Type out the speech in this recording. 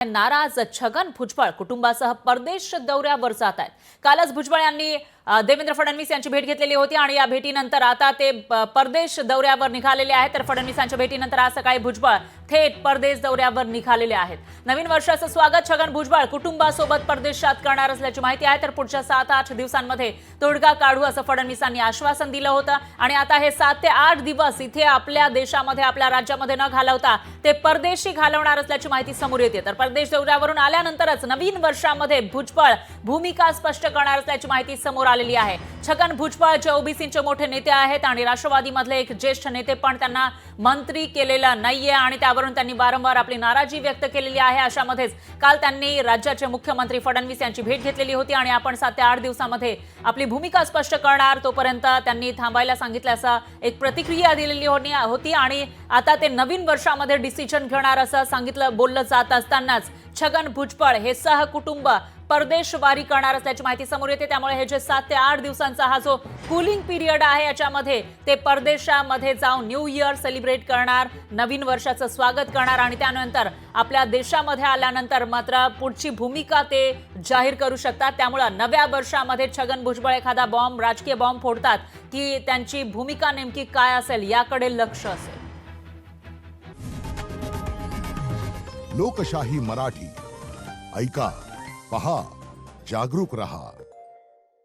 नाराज छगन भुजबळ कुटुंबासह परदेश दौऱ्यावर जात आहेत। कालच भुजबळ यांनी देवेंद्र फडणवीस यांची भेट घेतलेली होती आणि या भेटीनंतर आता ते परदेश दौऱ्यावर निघालेले आहेत। तर फडणवीसांच्या भेटीनंतर आज सकाळी भुजबळ थेट परदेश दौऱ्यावर निघालेले आहेत। नवीन वर्षाचं स्वागत छगन भुजबळ कुटुंबासोबत परदेशात करणार असल्याची माहिती आहे। तर पुढच्या 7-8 दिवसांमध्ये तोडगा काढू असं फडणवीसांनी आश्वासन दिलं होतं आणि आता हे 7 ते 8 दिवस इथे आपल्या देशामध्ये आपल्या राज्यामध्ये न घालवता ते परदेशी घालवणार असल्याची माहिती समोर येते। तर परदेश दौऱ्यावरून आल्यानंतरच नवीन वर्षामध्ये भुजबळ भूमिका स्पष्ट करणार असल्याची माहिती समोर आलेली आहे। छगन भुजबळ जे ओबीसीचे मोठे नेते आहेत आणि राष्ट्रवादीमधले एक ज्येष्ठ नेते पण त्यांना मंत्री केलेलं नाहीये आणि त्यावरून त्यांनी वारंवार आपली नाराजी व्यक्त केलेली आहे। अशामध्येच काल त्यांनी राज्याचे मुख्यमंत्री फडणवीस यांची भेट घेतलेली होती आणि आपण 7 ते 8 दिवसांमध्ये आपली भूमिका स्पष्ट करणार, तोपर्यंत त्यांनी थांबायला सांगितल्याचा एक प्रतिक्रिया दिलेली होती आणि आता ते नवीन वर्षामध्ये डिसिजन घेणार असं सांगितलं बोललं जात असतानाच छगन भुजबळ हे सहकुटुंब परदेशवारी करणार असल्याची माहिती समोर येते। त्यामुळे हे जे 7 ते 8 दिवसांचा हा जो कूलिंग पिरियड आहे याच्यामध्ये ते परदेशामध्ये जाऊन न्यू इयर सेलिब्रेट करणार, नवीन वर्षाचं स्वागत करणार आणि त्यानंतर आपल्या देशामध्ये आल्यानंतर मात्र पुढची भूमिका ते जाहीर करू शकतात। त्यामुळे नव्या वर्षामध्ये छगन भुजबळ एखादा बॉम्ब, राजकीय बॉम्ब फोडतात की त्यांची भूमिका नेमकी काय असेल याकडे लक्ष असेल। लोकशाही मराठी ऐका, पहा, जागरूक रहा।